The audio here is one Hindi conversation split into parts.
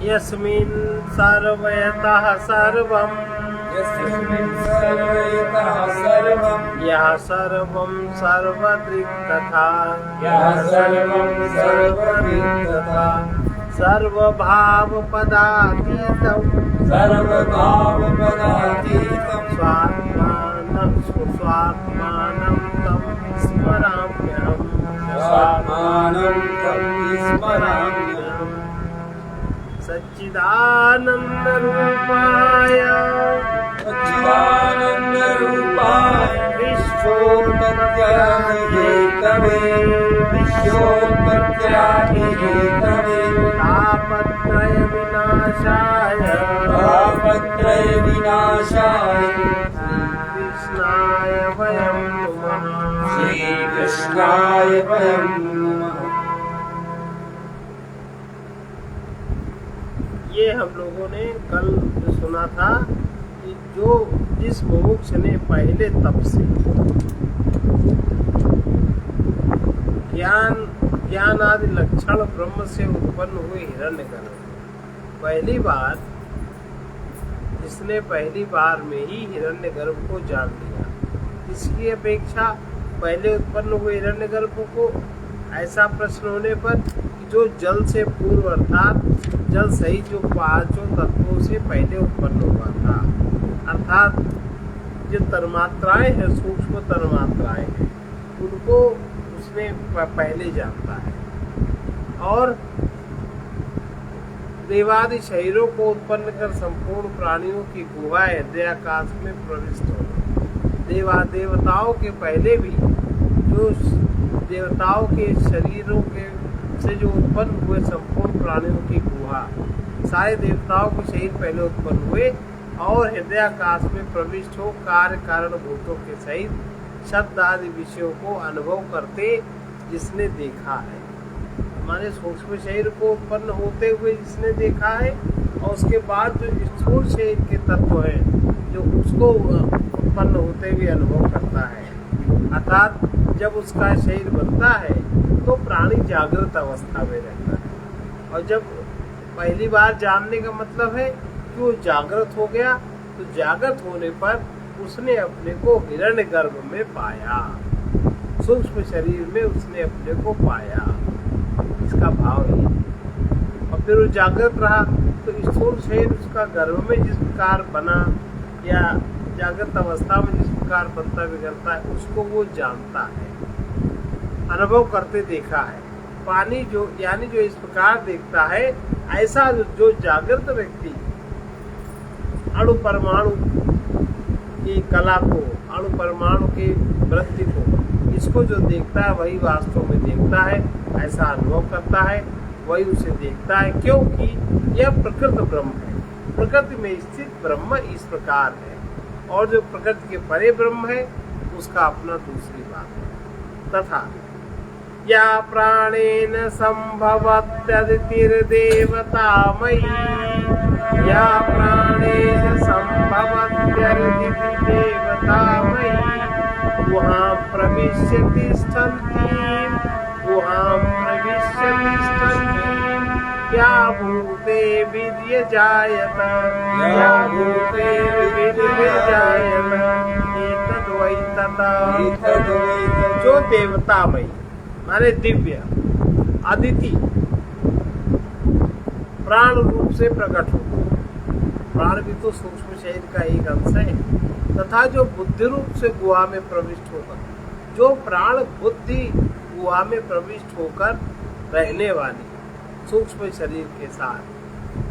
यस्मिन् सर्वयतः सर्वम् यः सर्वं सर्वदृक् तथा सर्वभावपदातीतं स्वात्मानं तं स्मराम्यहम् सच्चिदानन्दरूपाय तापत्रय विनाशाय श्रीकृष्णाय वयं नमः। ये हम लोगों ने कल जो सुना था कि जिस मोक्ष ने पहले तप से ज्ञान आदि लक्षण ब्रह्म से उत्पन्न हुए हिरण्यगर्भ जिसने पहली बार में ही हिरण्यगर्भ को जान लिया, इसकी अपेक्षा पहले उत्पन्न हुए हिरण्यगर्भ को ऐसा प्रश्न होने पर जो जल से पूर्व अर्थात जल सहित जो पांचों तत्वों से पहले उत्पन्न हुआ था, अर्थात जो तन्मात्राएं हैं, सूक्ष्म तन्मात्राएं हैं, उनको उसने पहले जानता है। और देवादि शरीरों को उत्पन्न कर संपूर्ण प्राणियों की गुहा हृदयाकाश में प्रविष्ट हो। देवताओं के पहले भी जो देवताओं के शरीरों के से जो उत्पन्न हुए संपूर्ण प्राणियों की गुहा, सारे देवताओं के शरीर पहले उत्पन्न हुए और हृदयाकाश में प्रविष्ट हो कार्य कारण भूतों के सहित शब्द आदि विषयों को अनुभव करते जिसने देखा है। हमारे सूक्ष्म शरीर को उत्पन्न होते हुए जिसने देखा है और उसके बाद जो स्थूल शरीर के तत्व हैं जो उसको उत्पन्न होते हुए अनुभव करता है, अर्थात जब उसका शरीर बनता है तो प्राणी जागृत अवस्था में रहता है। और जब पहली बार जानने का मतलब है कि वो जागृत हो गया, तो जागृत होने पर उसने अपने को हिरण्यगर्भ में पाया, सूक्ष्म शरीर में उसने अपने को पाया, इसका भाव है। और फिर वो जागृत रहा तो स्थूल शरीर उसका गर्भ में जिस प्रकार बना या जागृत अवस्था में जिस प्रकार बनता बिगड़ता है उसको वो जानता है, अनुभव करते देखा है। पानी जो यानी जो इस प्रकार देखता है, ऐसा जो जागृत व्यक्ति अणु परमाणु की कला को, अणु परमाणु की वृत्ति को, इसको जो देखता है वही वास्तव में देखता है, ऐसा अनुभव करता है, वही उसे देखता है, क्योंकि यह प्रकृत ब्रह्म है। प्रकृति में स्थित ब्रह्म इस प्रकार है और जो प्रकृति के परे ब्रह्म है उसका अपना दूसरी बात है। तथा या प्राणेन संभवत्यदितिर्देवतामयी, या प्राणेन संभवत्यदितिर्देवतामयी, गुहां प्रविश्य तिष्ठन्तीं, गुहां प्रविश्य तिष्ठन्तीं, या भूते विद्यजायत, या भूते विद्यजायत, एतद्वै तथा। जो देवतामयी माने दिव्य अदिति प्राण रूप से प्रकट हो, प्राण भी तो सूक्ष्म शरीर का एक अंश है, तथा जो बुद्धि रूप से गुहा में प्रविष्ट होकर, जो प्राण बुद्धि गुहा में प्रविष्ट होकर रहने वाली सूक्ष्म शरीर के साथ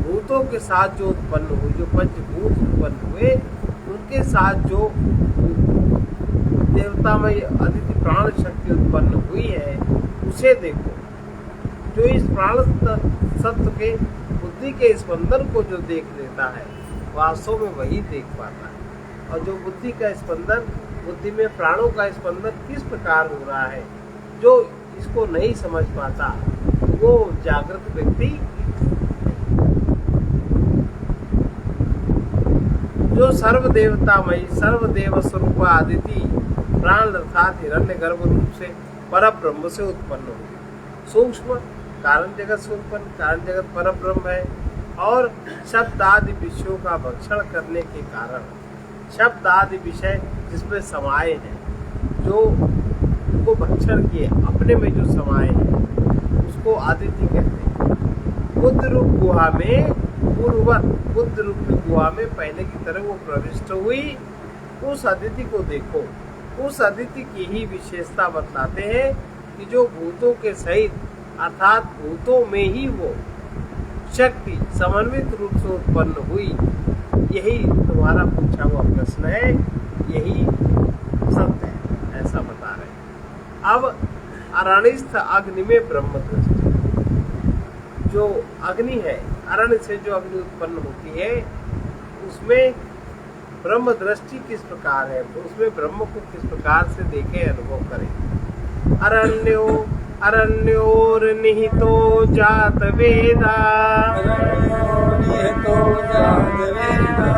भूतों के साथ जो उत्पन्न हुई, जो पंचभूत उत्पन्न हुए, उनके साथ जो देवतामय अदिति प्राण शक्ति उत्पन्न हुई है, उसे देखो। जो इस प्राण सत्व के बुद्धि के स्पंदन को जो देख लेता है, वास्तव में वही देख पाता है। और जो बुद्धि का स्पंदन, बुद्धि में प्राणों का स्पंदन किस प्रकार हो रहा है, जो इसको नहीं समझ पाता, वो जागृत व्यक्ति जो सर्वदेवतामयी सर्वदेव स्वरूप आदिति प्राण अर्थात हिरण्यगर्भ रूप से पर ब्रह्म से उत्पन्न हो। सूक्ष्म कारण जगत से उत्पन्न, कारण जगत पर ब्रह्म है, और शब्द आदि विषयों का भक्षण करने के कारण, शब्द आदि विषय जिसमें समाये हैं, जो उनको भक्षण किए अपने में जो समाये हैं, उसको आदिति कहते हैं। बुद्ध रूप गुहा में पूर्ववत, बुद्ध रूप गुहा में पहले की तरह वो प्रविष्ट हुई। उस अदिति को देखो। उस अदिति की ही विशेषता बतलाते हैं कि जो भूतों के सहित अर्थात भूतों में ही वो शक्ति समन्वित रूप से उत्पन्न हुई। यही तुम्हारा पूछा हुआ प्रश्न है, यही सत्य है, ऐसा बता रहे हैं। अब अरणिस्थ अग्नि में ब्रह्म दृष्टि, जो अग्नि है, अरण्य से जो अग्नि उत्पन्न होती है, उसमें ब्रह्म दृष्टि किस प्रकार है, उसमें ब्रह्म को किस प्रकार से देखें, अनुभव करें। अरण्यो अरण्योर निहितो जात वेदा,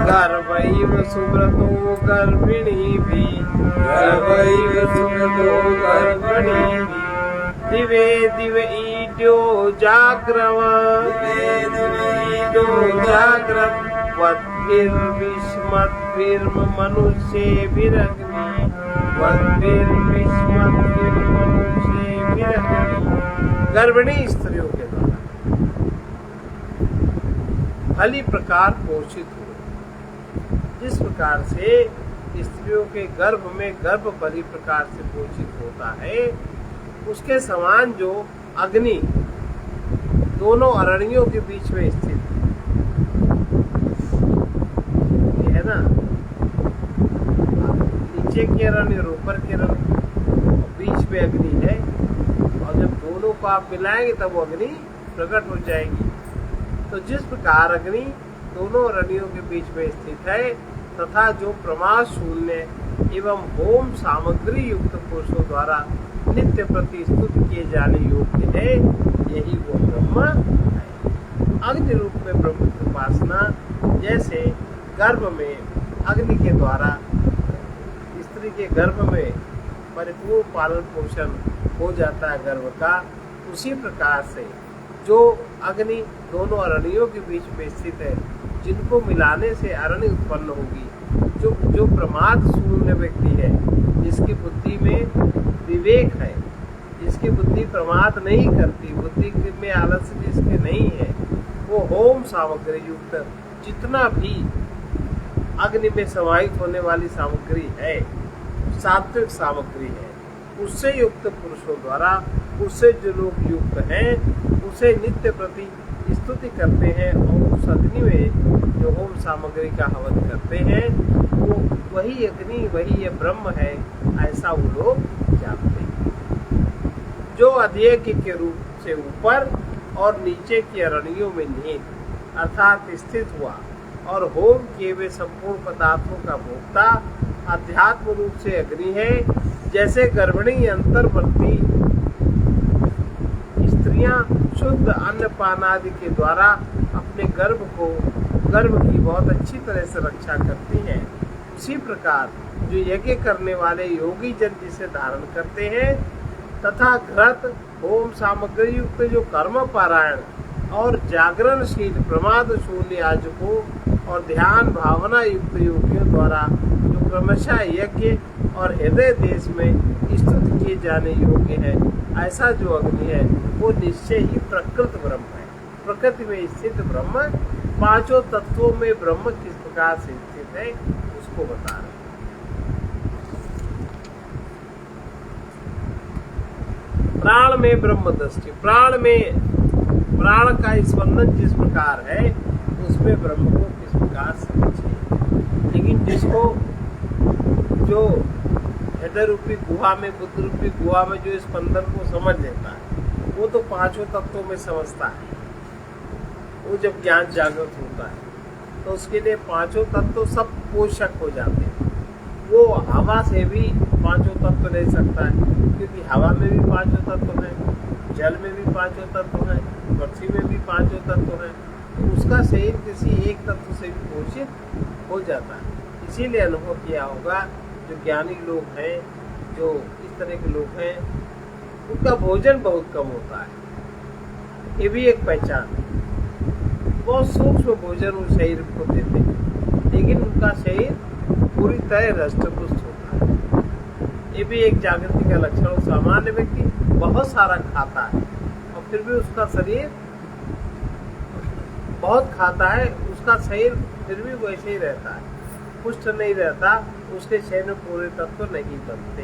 गर्भैव सुब्रतो गर्भिणी भी, गर्भैव सुब्रतो गर्भिणी भी, दिवे दिवे ईड्यो जाग्रव, वद्भिर्विस्मद्भिर्म मनुष्येभिरग्नि, वद्भिर्विस्मद्भिर्म मनुष्येभिरग्नि। गर्भिणी स्त्रियों के द्वारा भली प्रकार पोषित हुए। जिस प्रकार से स्त्रियों के गर्भ में गर्भ भली प्रकार से पोषित होता है, उसके समान जो अग्नि दोनों अरण्यों के बीच में स्थित है ना, नीचे के अरण्य और ऊपर के अरण्य, बीच में अग्नि है, और जब दोनों को आप मिलाएंगे तब वो अग्नि प्रकट हो जाएगी। तो जिस प्रकार अग्नि दोनों अरण्यों के बीच में स्थित है, तथा जो प्रमाद शून्य एवं होम सामग्री युक्त पुरुषों द्वारा नित्य प्रति स्तुत किए जाने योग्य है, यही वो ब्रह्म है। अग्नि रूप में ब्रह्म की उपासना, जैसे गर्भ में अग्नि के द्वारा स्त्री के गर्भ में परिपूर्ण पालन पोषण हो जाता है गर्भ का, उसी प्रकार से जो अग्नि दोनों अरण्यों के बीच में स्थित है, जिनको मिलाने से अरण्य उत्पन्न होगी, जो प्रमाद शून्य व्यक्ति है, जिसकी बुद्धि में विवेक है, जिसकी बुद्धि प्रमाद नहीं करती, बुद्धि में आलस्य जिसके नहीं है, वो होम सामग्री युक्त जितना भी अग्नि में समाहित होने वाली सामग्री है, सात्विक सामग्री है, उससे युक्त पुरुषों द्वारा, उससे जो लोग युक्त हैं, उसे नित्य प्रति स्तुति करते हैं, और उस अग्नि में जो होम सामग्री का हवन करते हैं, वो वही अग्नि, वही ये ब्रह्म है, ऐसा वो लोग जानते हैं। जो अध्यक्ष के रूप से ऊपर और नीचे की अरण्यों में निहित अर्थात स्थित हुआ और होम किए हुए संपूर्ण पदार्थों का भोक्ता अध्यात्म रूप से अग्नि है। जैसे गर्भिणी अंतर्वर्ती स्त्रियां शुद्ध अन्न पान आदि के द्वारा अपने गर्भ की बहुत अच्छी तरह से रक्षा करती हैं, उसी प्रकार जो यज्ञ करने वाले योगी जन जिसे धारण करते हैं, तथा घृत होम सामग्री युक्त जो कर्म पारायण और जागरणशील प्रमाद शून्य याजकों और ध्यान भावना युक्त योगियों द्वारा जो क्रमशः यज्ञ और हृदय देश में स्तुत किए जाने योग्य है, ऐसा जो अग्नि है वो निश्चय ही प्रकृत ब्रह्म है। प्रकृति में स्थित ब्रह्म, पांचों तत्वों में ब्रह्म किस प्रकार से स्थित है उसको बता रहे। प्राण में ब्रह्म दृष्टि, प्राण का स्पंदन जिस प्रकार है उसमें ब्रह्म को किस प्रकार समझे। लेकिन जिसको जो हृदय रूपी गुहा में, बुद्ध रूपी गुहा में जो स्पंदन को समझ लेता है, वो तो पांचों तत्वों में समझता है। वो जब ज्ञान जागृत होता है तो उसके लिए पांचों तत्व सब पोषक हो जाते हैं। वो हवा से भी पांचों तत्व ले सकता है, क्योंकि हवा में भी पांचों तत्व हैं, जल में भी पांचों तत्व हैं, पृथ्वी में भी पांचों तत्व हैं। तो उसका शरीर किसी एक तत्व से भी पोषित हो जाता है। इसीलिए अनुभव किया होगा, जो ज्ञानी लोग हैं, जो इस तरह के लोग हैं, उनका भोजन बहुत कम होता है। ये भी एक पहचान है। बहुत सूक्ष्म भोजन उस शरीर को देते हैं, लेकिन उनका शरीर पूरी तरह हृष्ट-पुष्ट होता है। ये भी एक जागृति का लक्षण। सामान्य व्यक्ति बहुत सारा खाता है और फिर भी उसका शरीर बहुत खाता है, उसका शरीर फिर भी वैसे ही रहता है, पुष्ट नहीं रहता, उसके शरीर में पूरे तत्व नहीं बनते।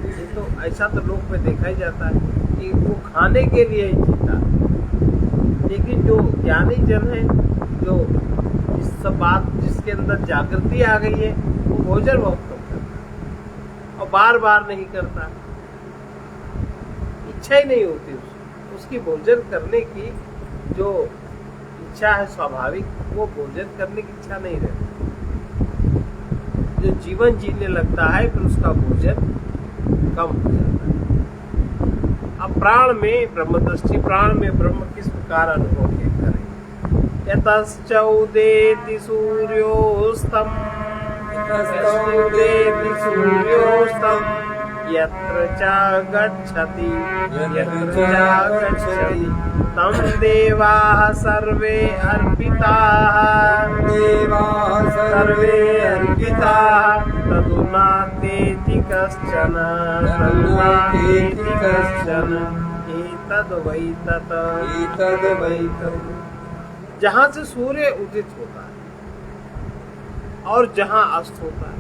ये तो ऐसा तो लोक में देखा ही जाता है कि वो खाने के लिए ही जीता। लेकिन जो ज्ञानी जन है, जो इस सब बात जिसके अंदर जागृति आ गई है, वो भोजन बहुत कम करता है और बार बार नहीं करता, इच्छा ही नहीं होती उसकी भोजन करने की। जो इच्छा है स्वाभाविक, वो भोजन करने की इच्छा नहीं रहती। जो जीवन जीने लगता है फिर उसका भोजन कम हो जाता है। अब प्राण में ब्रह्म दृष्टि, प्राण में ब्रह्म किस प्रकार अनुभव करें। यतश्चौदेति सूर्योस्तम, यतश्चौदेति सूर्योस्तम, यत्र च गच्छति, यत्र च गच्छति, तं देवाः सर्वे अर्पिताः, देवाः सर्वे अर्पिताः, तदुनातेति कश्चन, तदुनातेति कश्चन, एतद् वै तत्, एतद् वै तत्। जहाँ से सूर्य उदित होता है और जहाँ अस्त होता है,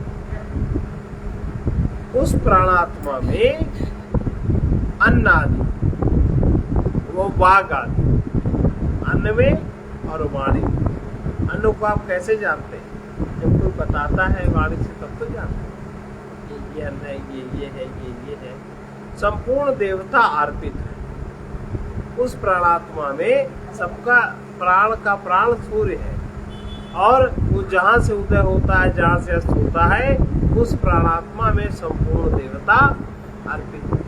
उस प्राणात्मा में अन्न आदि, वो वाग आदि, अन्न में और वाणी में। अन्न को आप कैसे जानते हैं? जब कोई बताता है वाणी से तब तो जानते हैं ये अन्न है, ये है, ये है। संपूर्ण देवता अर्पित है उस प्राणात्मा में। सबका प्राण का प्राण सूर्य है और वो जहाँ से उदय होता है, जहाँ से अस्त होता है, उस प्राणात्मा में संपूर्ण देवता अर्पित है।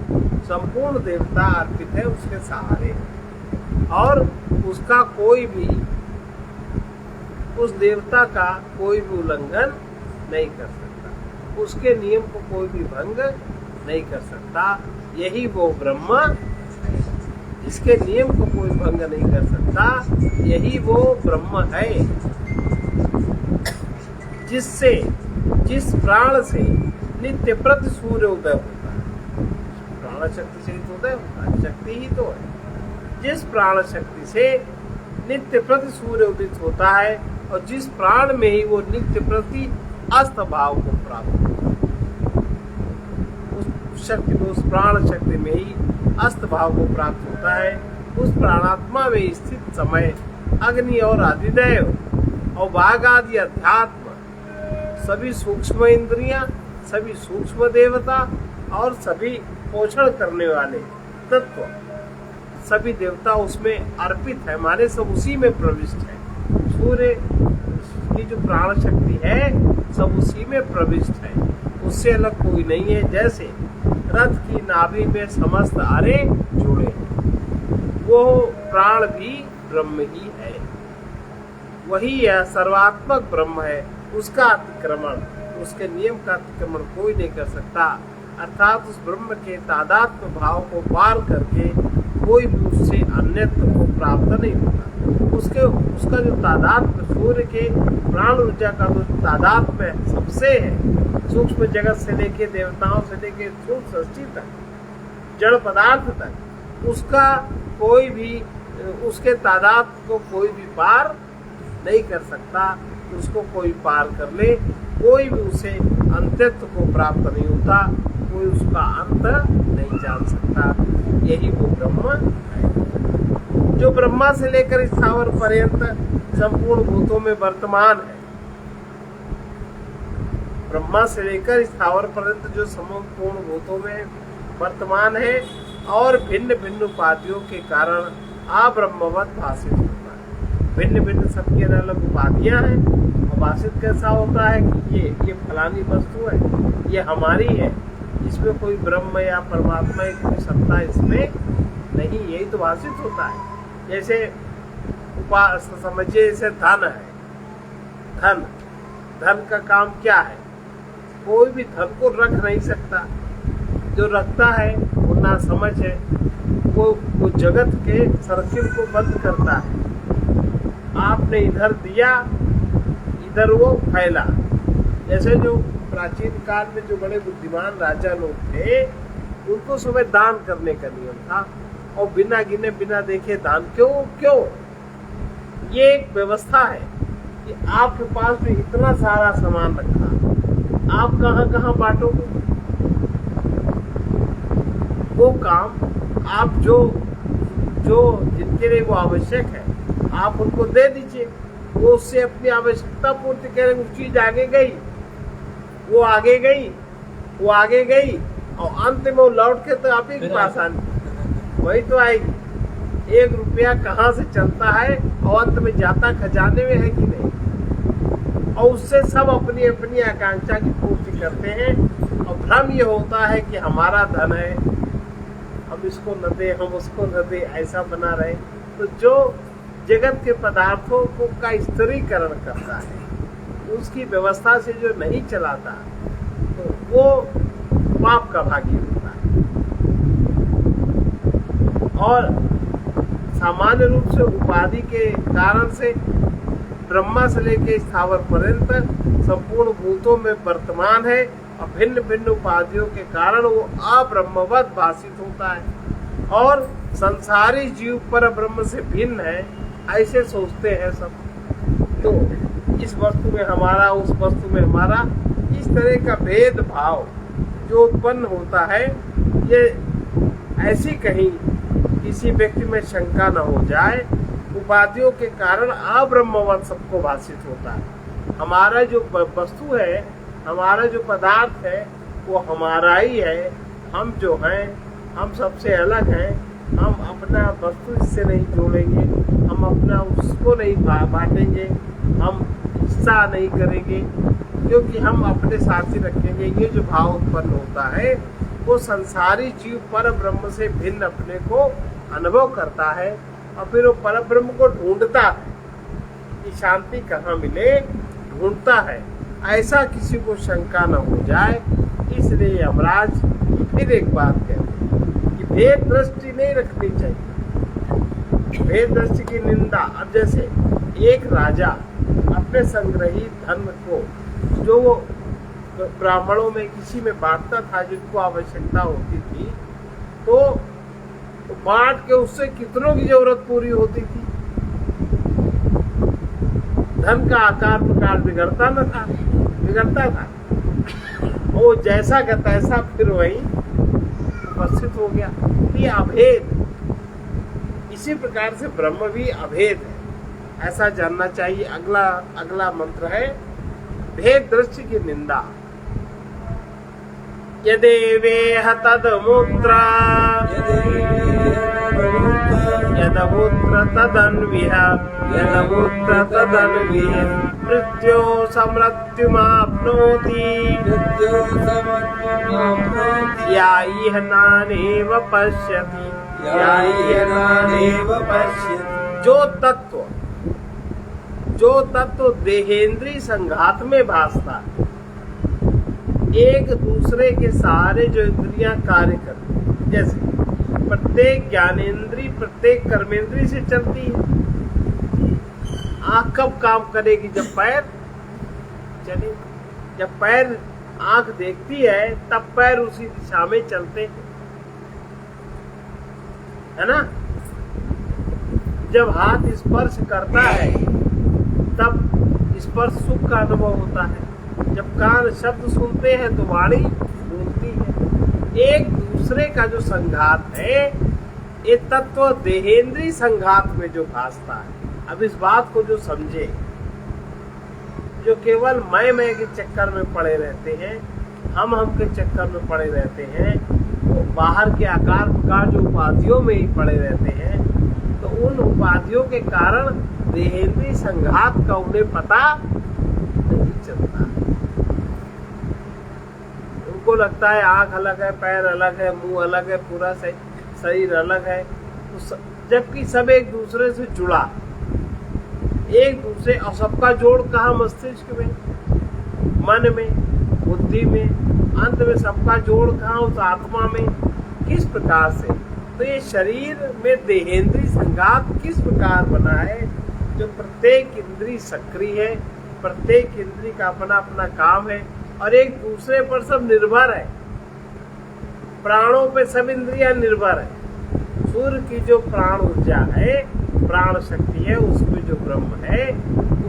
संपूर्ण देवता अर्पित है उसके सहारे, और उसका कोई भी, उस देवता का कोई भी उल्लंघन नहीं कर सकता, उसके नियम को कोई भी भंग नहीं कर सकता। यही वो ब्रह्म इसके नियम को कोई भंग नहीं कर सकता, यही वो ब्रह्म है जिससे, जिस प्राण से नित्य प्रति सूर्य उदय होता है। प्राण शक्ति से उदय होता है, शक्ति ही तो है। जिस प्राण शक्ति से नित्य प्रति सूर्य उदित होता है और जिस प्राण में ही वो नित्य प्रति अस्त भाव को प्राप्त होता है, उस शक्ति, उस प्राण शक्ति में ही अस्त भाव को प्राप्त होता है। उस प्राणात्मा में स्थित समय, अग्नि और अधिदैव और वाग आदि अध्यात्म, सभी सूक्ष्म इंद्रियां, सभी सूक्ष्म देवता और सभी पोषण करने वाले तत्व, सभी देवता उसमें अर्पित है, माने सब उसी में प्रविष्ट है। सूर्य की जो प्राण शक्ति है सब उसी में प्रविष्ट है, उससे अलग कोई नहीं है। जैसे रथ की नाभि में समस्त आरे जुड़े हैं, वो प्राण भी ब्रह्म ही है, वही यह सर्वात्मक ब्रह्म है। उसका अतिक्रमण, उसके नियम का अतिक्रमण कोई नहीं कर सकता। अर्थात उस ब्रह्म के तादात्म्य भाव को पार करके कोई भी उससे अन्यत्व को प्राप्त नहीं होता। उसका जो तादात्म्य, सूर्य के प्राण ऊर्जा का जो तादात्म्य सबसे है, सूक्ष्म जगत से लेके देवताओं से लेके सूक्ष्म सृष्टि तक, जड़ पदार्थ तक, उसका कोई भी, उसके तादात्म्य को कोई भी पार नहीं कर सकता। उसको कोई पार कर ले, कोई भी उसे अंत्यत्व को प्राप्त नहीं होता, कोई उसका अंत नहीं जान सकता। यही वो ब्रह्म है जो ब्रह्मा से लेकर स्थावर पर्यंत संपूर्ण भूतों में वर्तमान है। ब्रह्मा से लेकर स्थावर पर्यंत जो संपूर्ण भूतों में वर्तमान है और भिन्न भिन्न उपाधियों के कारण अब्रह्मवत भाषित होता है। भिन्न भिन्न सबकी अलग अलग उपाधियां हैं और भाषित कैसा होता है कि ये फलानी वस्तु है, ये हमारी है, इसमें कोई ब्रह्म या परमात्मा की कोई सत्ता इसमें नहीं, यही तो भाषित होता है। जैसे समझिए, जैसे धन है, धन का काम क्या है? कोई भी धन को रख नहीं सकता, जो रखता है वो ना समझ है, वो जगत के सर्किल को बंद करता है। आप आपने इधर दिया, इधर वो फैला। जैसे जो प्राचीन काल में जो बड़े बुद्धिमान राजा लोग थे, उनको सुबह दान करने का नियम था, और बिना गिने बिना देखे दान क्यों? ये एक व्यवस्था है कि आपके पास में इतना सारा सामान रखा, आप कहाँ बांटोगे? वो काम आप जो जिनके लिए वो आवश्यक है, आप उनको दे दीजिए। वो उससे अपनी आवश्यकता पूर्ति करेंगे। वो चीज आगे गई, वो आगे गई, और अंत में वो लौट के तो आप ही के पास आनी, वही तो आएगी। 1 रुपया कहाँ से चलता है और अंत में जाता खजाने में है कि नहीं? और उससे सब अपनी अपनी आकांक्षा की पूर्ति करते हैं, और भ्रम ये होता है कि हमारा धन है, हम इसको न दे, हम उसको न दे, ऐसा बना रहे। तो जो जगत के पदार्थों को का स्त्रीकरण करता है, उसकी व्यवस्था से जो नहीं चलाता, तो वो पाप का भागी होता है। और सामान्य रूप से उपाधि के कारण से ब्रह्मा से लेके स्थावर पर्यंत संपूर्ण भूतों में वर्तमान है, और भिन्न भिन्न उपाधियों के कारण वो अब्रह्मवत भाषित होता है, और संसारी जीव पर ब्रह्म से भिन्न है, ऐसे सोचते हैं सब। तो इस वस्तु में हमारा, उस वस्तु में हमारा, इस तरह का भेदभाव जो उत्पन्न होता है, ये ऐसी कहीं किसी व्यक्ति में शंका न हो जाए। उपाधियों के कारण अब्रह्मवत सबको भाषित होता है। हमारा जो वस्तु है, हमारा जो पदार्थ है, वो हमारा ही है। हम जो हैं, हम सबसे अलग हैं। हम अपना वस्तु इससे नहीं जोड़ेंगे, हम अपना उसको नहीं बांटेंगे, हम हिस्सा नहीं करेंगे, क्योंकि हम अपने साथ ही रखेंगे। ये जो भाव उत्पन्न होता है, वो संसारी जीव पर ब्रह्म से भिन्न अपने को अनुभव करता है, और फिर वो पर ब्रह्म को ढूंढता है कि शांति कहाँ मिले, ढूंढता है। ऐसा किसी को शंका न हो जाए, इसलिए यमराज फिर एक बात कहते हैं कि भेद दृष्टि नहीं रखनी चाहिए। भेद दृष्टि की निंदा। अब जैसे एक राजा अपने संग्रहित धन को जो वो ब्राह्मणों में किसी में बांटता था, जिनको आवश्यकता होती थी, तो बांट के उससे कितनों की जरूरत पूरी होती थी। धन का आकार प्रकार बिगड़ता था। वो जैसा का तैसा फिर वही उपस्थित हो गया। ये अभेद। इसी प्रकार से ब्रह्म भी अभेद है, ऐसा जानना चाहिए। अगला मंत्र है भेद दृष्टि की निंदा। यदेवेह तदमूत्र यदमूत्र तदन्विह यदमूत्र तदन्विह मृत्यो समृत्युमाप्नोति या इह नानेव पश्यति जो तत्व देहेंद्रीय संघात में भासता है, एक दूसरे के सहारे जो इंद्रियां कार्य करती है, जैसे प्रत्येक ज्ञानेंद्री प्रत्येक कर्मेंद्री से चलती है। आंख कब काम करेगी? जब पैर चले। जब पैर आंख देखती है, तब पैर उसी दिशा में चलते हैं, है ना? जब हाथ स्पर्श करता है, तब स्पर्श सुख का अनुभव होता है। जब कान शब्द सुनते हैं, तो वाणी बोलती है। एक दूसरे का जो संघात है, ये तत्व देहेंद्रीय संघात में जो भासता है। अब इस बात को जो समझे, जो केवल मैं के चक्कर में पड़े रहते हैं, हम के चक्कर में पड़े रहते हैं, वो बाहर के आकार प्रकार जो उपाधियों में ही पड़े रहते हैं, तो उन उपाधियों के कारण देहेंद्रीय संघात का उन्हें पता नहीं चलता। उनको लगता है आंख अलग है, पैर अलग है, मुंह अलग है, पूरा शरीर अलग है, तो जबकि सब एक दूसरे से जुड़ा, एक दूसरे, और सबका जोड़ कहाँ? मस्तिष्क में, मन में, बुद्धि में, अंत में सबका जोड़ कहाँ? उस आत्मा में। किस प्रकार से? तो ये शरीर में देहेंद्रीय संघात किस प्रकार बना है, जो प्रत्येक इंद्री सक्रिय है, प्रत्येक इंद्री का अपना अपना काम है और एक दूसरे पर सब निर्भर है। प्राणों पे सब इंद्रियां निर्भर है। सूर्य की जो प्राण ऊर्जा है, प्राण शक्ति है, उसमें जो ब्रह्म है,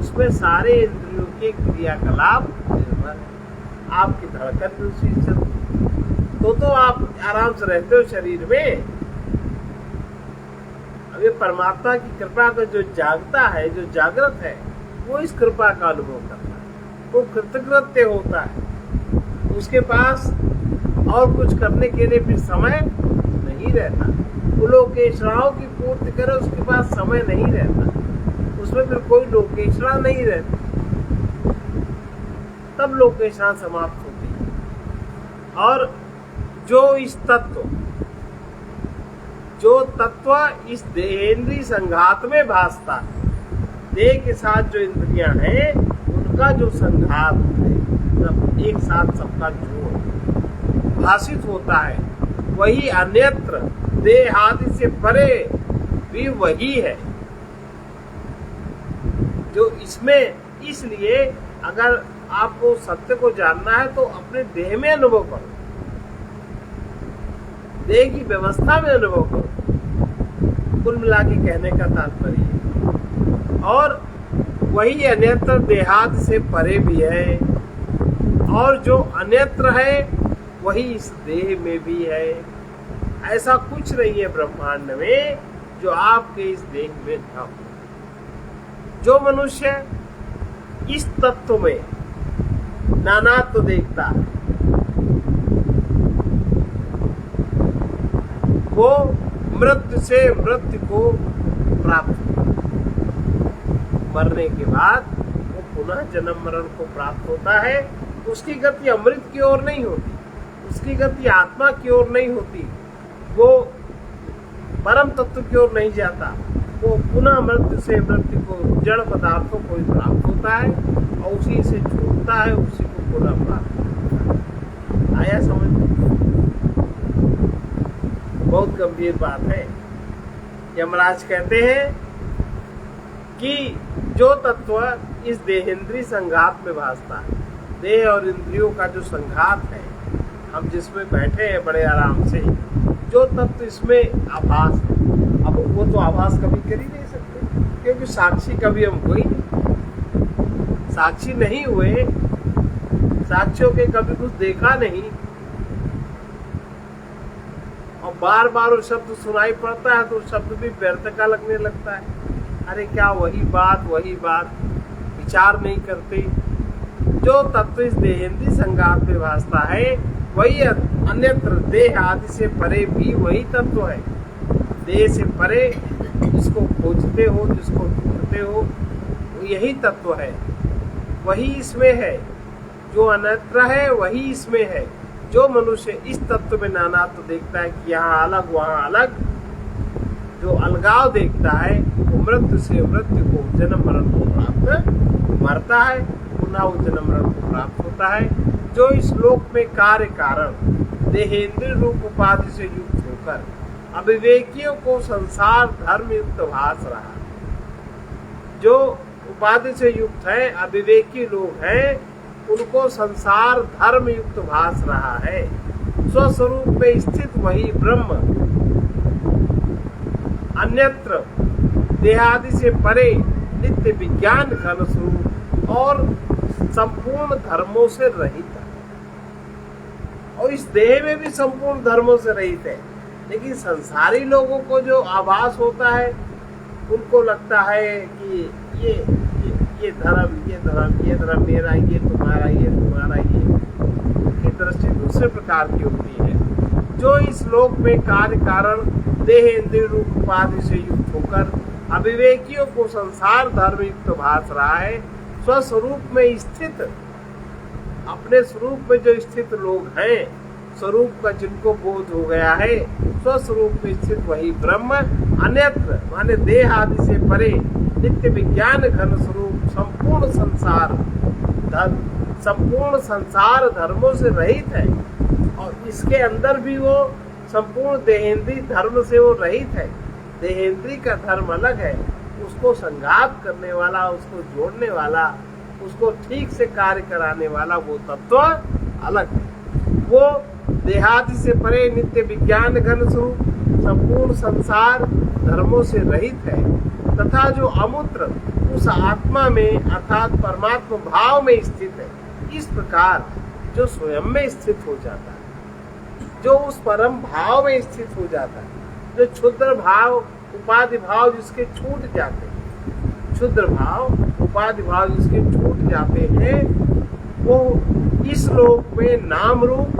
उसमें सारे इंद्रियों के क्रियाकलाप निर्भर है। आपकी धड़कन भी उसी से, तो आप आराम से रहते हो शरीर में। अब ये परमात्मा की कृपा का जो जागता है, जो जागृत है, वो इस कृपा का अनुभव करता है, वो कृतकृत्य होता है। उसके पास और कुछ करने के लिए फिर समय नहीं रहता। वो लोकेशनाओं की पूर्ति करे, उसके पास समय नहीं रहता। उसमें फिर कोई लोकेशना नहीं रहती, तब लोकेशना समाप्त होती है। और जो इस तत्व, जो तत्व इस देहेंद्रीय संघात में भासता है, देह के साथ जो इंद्रियां हैं उनका जो संघात है, सब एक साथ सबका जोड़ भाषित होता है, वही अन्यत्र देह आदि से परे भी वही है जो इसमें। इसलिए अगर आपको सत्य को जानना है तो अपने देह में अनुभव करो, देह की व्यवस्था में अनुभव करो, कुल मिला के कहने का तात्पर्य। और वही अन्यत्र देहादि से परे भी है, और जो अन्यत्र है वही इस देह में भी है। ऐसा कुछ नहीं है ब्रह्मांड में जो आपके इस देह में न हो। जो मनुष्य इस तत्व में नानात्व देखता है, वो मृत्यु से मृत्यु को प्राप्त, मरने के बाद वो पुनः जन्म मरण को प्राप्त होता है। उसकी गति अमृत की ओर नहीं होती, उसकी गति आत्मा की ओर नहीं होती, वो परम तत्व की ओर नहीं जाता। वो पुनः मृत्यु से मृत्यु को, जड़ पदार्थों को प्राप्त होता है और उसी से छूटता है, उसी को पुनः प्राप्त होता है। आया समझ? बहुत गंभीर बात है। यमराज कहते हैं कि जो तत्व इस देहेंद्रीय संघात में भासता है, देह और इंद्रियों का जो संघात है, हम जिसमें बैठे हैं बड़े आराम से, जो तत्व इसमें आभास है, अब वो तो आभास कभी कर ही नहीं सकते, क्योंकि साक्षी कभी हम हुए नहीं, साक्षी नहीं हुए, साक्षियों के कभी कुछ देखा नहीं, और बार बार वो शब्द सुनाई पड़ता है तो शब्द भी व्यर्थ का लगने लगता है। अरे क्या वही बात विचार नहीं करते। जो तत्व इस देहेंद्रीय संघात में भासता है, वही अन्यत्र देह आदि से परे भी वही तत्व है। देह से परे जिसको खोजते हो, जिसको ढूंढते हो, यही तत्व है, वही इसमें है। जो अन्यत्र है वही इसमें है। जो मनुष्य इस तत्व में नानात्व देखता है कि यहाँ अलग वहाँ अलग, जो अलगाव देखता है, वो मृत्यु से मृत्यु को, जन्म मरण को प्राप्त मरता है, पुनः वो जन्म मरण को प्राप्त होता है। जो इस लोक में कार्य कारण देहेंद्रिय रूप उपाधि से युक्त होकर अविवेकियों को संसार धर्म युक्त भास रहा, जो उपाधि से युक्त है, अविवेकी लोग हैं, उनको संसार धर्म युक्त भास रहा है। स्वस्वरूप में स्थित वही ब्रह्म अन्यत्र देहादि से परे नित्य विज्ञान घन स्वरूप और संपूर्ण धर्मों से रहित है। और इस देह में भी संपूर्ण धर्मों से रहित है। लेकिन संसारी लोगों को जो आभास होता है, उनको लगता है कि ये धर्म मेरा, ये तुम्हारा, ये उनकी दृष्टि दूसरे प्रकार की होती है। जो इस लोक में कार्य कारण देह इंद्रिय रूप उपाधि से युक्त होकर अविवेकियों को संसार धर्म युक्त भास रहा है। स्वस्वरूप में स्थित, अपने स्वरूप में जो स्थित लोग हैं, स्वरूप का जिनको बोध हो गया है, स्वस्वरूप में स्थित वही ब्रह्म अन्यत्र माने देह आदि से परे नित्य विज्ञान घन स्वरूप संपूर्ण संसार धर्मों से रहित है। और इसके अंदर भी वो संपूर्ण देहेंद्रीय धर्म से वो रहित है। देहेंद्रीय का धर्म अलग है, उस उसको संघात करने वाला, उसको जोड़ने वाला, उसको ठीक से कार्य कराने वाला वो तत्व अलग है। वो देहादि से परे नित्य विज्ञान घन स्वरूप संपूर्ण संसार धर्मों से रहित है तथा जो अमूत्र उस आत्मा में अर्थात परमात्मा भाव में स्थित है। इस प्रकार जो स्वयं में स्थित हो जाता है, जो उस परम भाव में स्थित हो जाता है, जो क्षुद्र भाव उपाधि भाव जिसके छूट जाते हैं, क्षुद्र भाव उपाधि भाव जिसके छूट जाते हैं, वो इस लोक में नाम रूप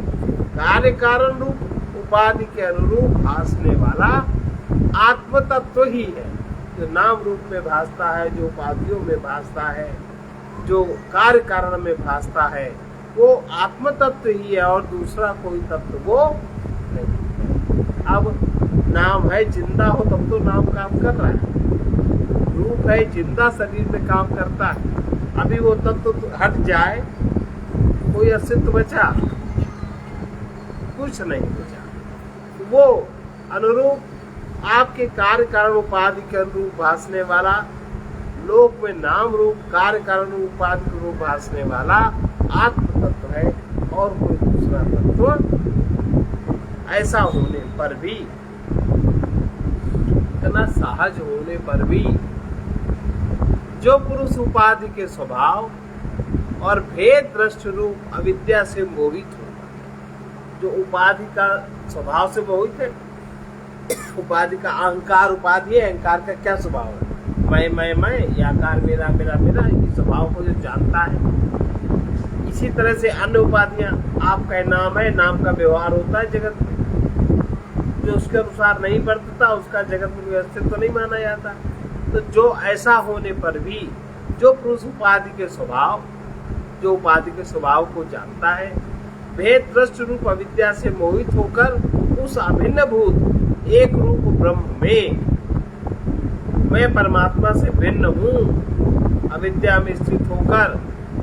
कार्य कारण रूप उपाधि के अनुरूप भासने वाला आत्म तत्व ही है। जो नाम रूप में भासता है, जो उपाधियों में भासता है, जो कार्य कारण में भासता है, वो आत्म तत्व ही है और दूसरा कोई तत्व वो नहीं। अब नाम है, जिंदा हो तब तो नाम काम कर रहा है, रूप है, जिंदा शरीर में काम करता है। अभी वो तत्व हट जाए, कोई अस्तित्व बचा? कुछ नहीं बचा। वो अनुरूप आपके कार्य कारण उपाधि के अनुरूप भासने वाला, लोक में नाम रूप कार्य कारण उपाधि के रूप भासने वाला आत्म तत्व है और कोई दूसरा तत्व। ऐसा होने पर भी, इतना सहज होने पर भी जो पुरुष उपाधि के स्वभाव और भेद दृष्ट रूप अविद्या से मोहित होगा, जो उपाधि का स्वभाव से मोहित है, उपाधि का अहंकार उपाधि है, अहंकार का क्या स्वभाव है? मैं ये आकार मेरा मेरा मेरा, इस स्वभाव को जो जानता है। इसी तरह से अन्य उपाधियां, आपका नाम है, नाम का व्यवहार होता है जगत में, जो उसके अनुसार नहीं बरतता उसका जगत में व्यवस्थित तो नहीं माना जाता। तो जो ऐसा होने पर भी जो पुरुष उपाधि के स्वभाव, जो उपाधि के स्वभाव को जानता है, भेद दृष्ट रूप अविद्या से मोहित होकर उस अभिन्न भूत एक रूप ब्रह्म में मैं परमात्मा से भिन्न हूँ, अविद्या में स्थित होकर,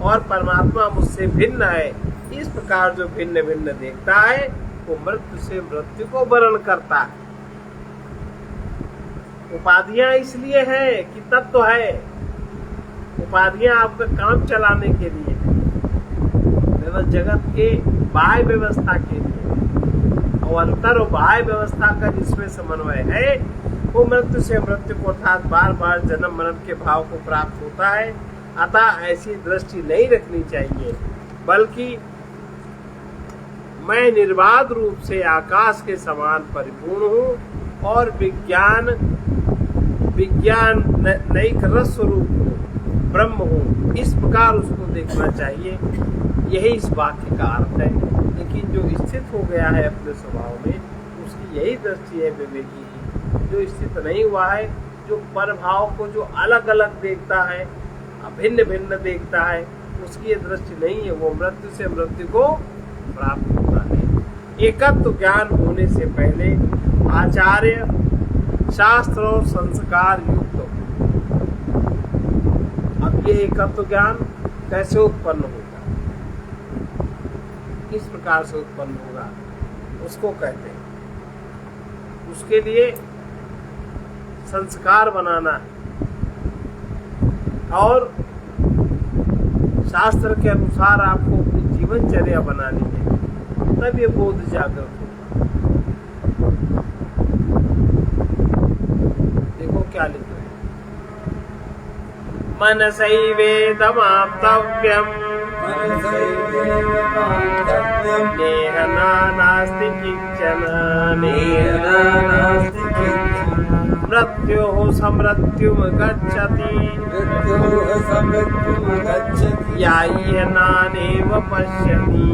और परमात्मा मुझसे भिन्न है, इस प्रकार जो भिन्न भिन्न देखता है वो मृत्यु से मृत्यु को वरण करता है। उपाधियां इसलिए है कि तत्व है, उपाधियां आपका काम चलाने के लिए है, जगत के बाह्य व्यवस्था के लिए, और अंतर और बाह्य व्यवस्था का जिसमें समन्वय है वो मृत्यु से मृत्यु को अर्थात बार बार जन्म मरण के भाव को प्राप्त होता है। अतः ऐसी दृष्टि नहीं रखनी चाहिए, बल्कि मैं निर्बाध रूप से आकाश के समान परिपूर्ण हूँ और विज्ञान नैक रस स्वरूप हूँ, ब्रह्म हूँ, इस प्रकार उसको देखना चाहिए। यही इस वाक्य का अर्थ है। लेकिन जो स्थित हो गया है अपने स्वभाव में, उसकी यही दृष्टि है विवेकी की। जो स्थित नहीं हुआ है, जो पर भाव को जो अलग अलग देखता है, भिन्न भिन्न देखता है, उसकी ये दृष्टि नहीं है, वो मृत्यु से मृत्यु को प्राप्त होता है। एकत्व ज्ञान होने से पहले आचार्य शास्त्र और संस्कार युक्त हो। अब ये एकत्व ज्ञान कैसे उत्पन्न होगा, किस प्रकार से उत्पन्न होगा, उसको कहते हैं। उसके लिए संस्कार बनाना है और शास्त्र के अनुसार आपको अपनी जीवनचर्या बनानी है, तब ये बोध जागृत होगा। देखो क्या लिखा है, मनसैवेदमाप्तव्यम् नेह नास्ति किंचन मृत्योः समृत्युम गच्छति यायनानेव पश्यति।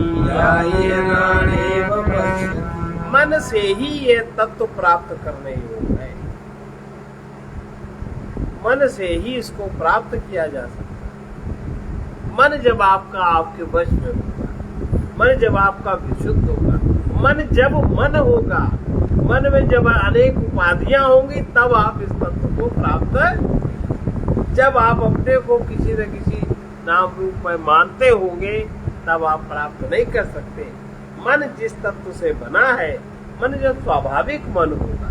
मन से ही ये तत्व प्राप्त करने योग्य है, मन से ही इसको प्राप्त किया जा सकता है। मन जब आपका आपके वश में होगा, मन जब आपका विशुद्ध होगा, मन जब मन होगा, मन में जब अनेक उपाधियां होंगी, तब आप इस तत्व को प्राप्त, जब आप अपने को किसी न किसी नाम रूप में मानते होंगे, तब आप प्राप्त नहीं कर सकते। मन जिस तत्व से बना है, मन जो स्वाभाविक मन होगा,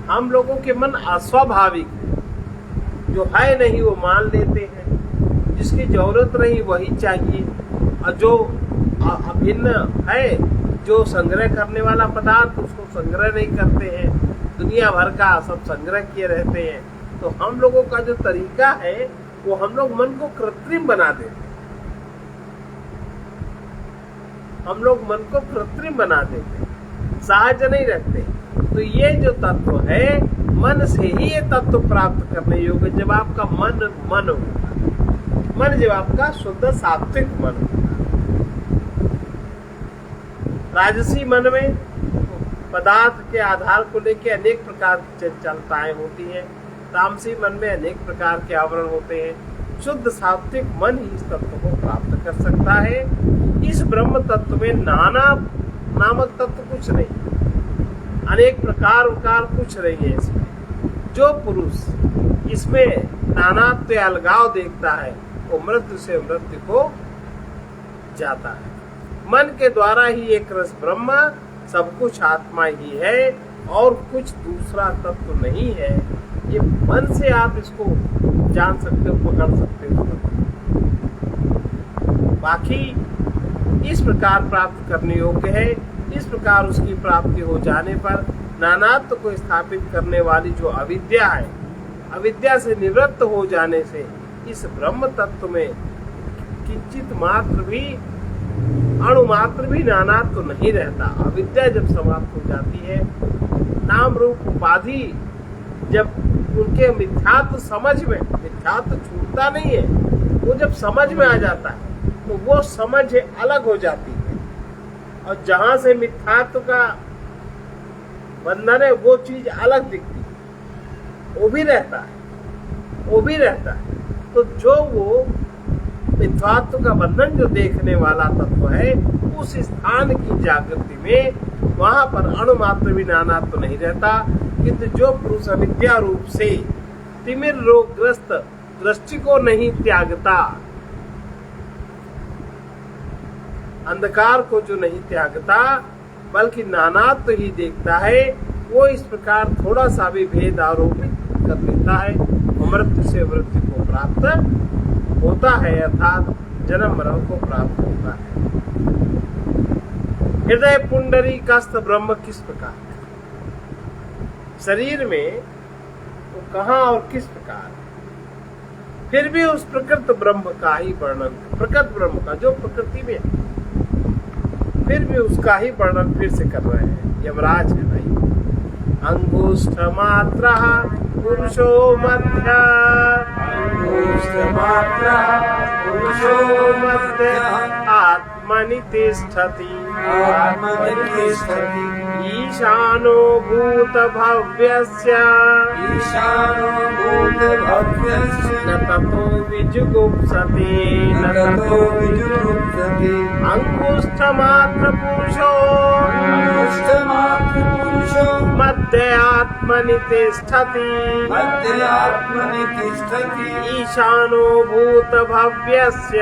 हम लोगों के मन अस्वाभाविक है, जो है नहीं वो मान लेते हैं, जिसकी जरूरत नहीं वही चाहिए, और जो अभिन्न है, जो संग्रह करने वाला पदार्थ उसको संग्रह नहीं करते हैं, दुनिया भर का सब संग्रह किए रहते हैं। तो हम लोगों का जो तरीका है वो हम लोग मन को कृत्रिम बना देते हैं, हम लोग मन को कृत्रिम बना देते हैं, सहज नहीं रखते। तो ये जो तत्व है मन से ही ये तत्व प्राप्त करने योग्य। जब आपका मन होगा, मन जब आपका शुद्ध सात्विक मन होगा। राजसी मन में पदार्थ के आधार को लेकर अनेक प्रकार की चंचलताएं होती हैं, तामसी मन में अनेक प्रकार के आवरण होते हैं। शुद्ध सात्विक मन ही इस तत्व को प्राप्त कर सकता है। इस ब्रह्म तत्व में नाना नामक तत्व कुछ नहीं, अनेक प्रकार कुछ नहीं है इसमें। जो पुरुष इसमें नानात्व अलगाव देखता है वो मृत्यु से मृत्यु को जाता है। मन के द्वारा ही एक रस ब्रह्म, सब कुछ आत्मा ही है और कुछ दूसरा तत्व नहीं है। ये मन से आप इसको जान सकते हो, पकड़ सकते हो। बाकी इस प्रकार प्राप्त करने योग्य है। इस प्रकार उसकी प्राप्ति हो जाने पर नानात्व को स्थापित करने वाली जो अविद्या है, अविद्या से निवृत्त हो जाने से इस ब्रह्म तत्व में किंचित मात्र भी, अणु मात्र भी नानात्व तो नहीं रहता। अविद्या जब समाप्त हो जाती है, नाम रूप उपाधि जब उनके मिथ्यात्व समझ में, मिथ्यात्व छूटता नहीं है, वो जब समझ में आ जाता है तो वो समझ अलग हो जाती है, और जहां से मिथ्यात्व का बंधन है वो चीज अलग दिखती है, वो भी रहता है, वो भी रहता है। तो जो वो मिथ्यात्व का बंधन जो देखने वाला तत्व है, उस स्थान की जागृति में वहां पर अणु मात्र भी नानात्व तो नहीं रहता। किंतु जो पुरुष अविद्या रूप से तिमिर रोगग्रस्त दृष्टि को नहीं त्यागता, अंधकार को जो नहीं त्यागता बल्कि नानात्व ही देखता है, वो इस प्रकार थोड़ा सा भी भेद आरोपित कर लेता है, मृत्यु से मृत्यु को प्राप्त होता है, अर्थात जन्म मरण को प्राप्त होता है। हृदय पुंडरी कस्त ब्रह्म किस प्रकार, शरीर में वो कहाँ और किस प्रकार, फिर भी उस प्रकृत ब्रह्म का ही वर्णन, प्रकृत ब्रह्म का जो प्रकृति में, फिर भी उसका ही वर्णन फिर से कर रहे हैं। यमराज है भाई। अंगुष्ठ मात्र पुरुषो मध्य, अंगुष्ठ मात्र पुरुषो मध्य, आत्मनि तिष्ठति, आत्मनि तिष्ठति, ईशानो भूत भव्यस्य, ईशानो भूत भव्यस्य, न ततो विजुगुप्सति, न ततो विजुगुप्सति। अंगुष्ठ मात्र पुरुषो, अंगुष्ठ मात्र पुरुषो मध्य आत्मनि तिष्ठति, मध्य आत्मनि तिष्ठति, ईशानो भूत भव्यस्य,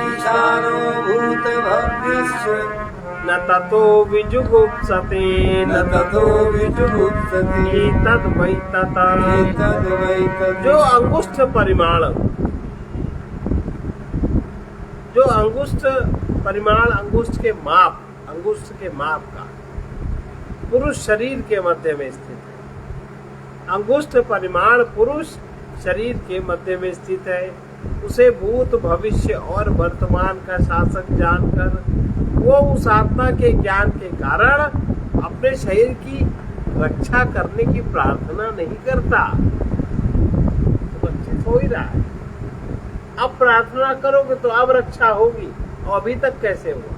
ईशानो भूत भव्यस्य, न ततो विजुगुप्सते, न ततो विजुगुप्सति। एतद् वै तत्। एतद् वै तत्। जो अंगुष्ठ परिमाण, जो अंगुष्ठ परिमाण, अंगुष्ठ के माप, अंगुष्ठ के माप का पुरुष शरीर के मध्य में स्थित है। अंगुष्ठ परिमाण पुरुष शरीर के मध्य में स्थित है। उसे भूत भविष्य और वर्तमान का शासक जानकर वो उस आत्मा के ज्ञान के कारण अपने शरीर की रक्षा करने की प्रार्थना नहीं करता, तो रक्षित हो ही रहा है। अब प्रार्थना करोगे तो अब रक्षा होगी, और अभी तक कैसे हुआ?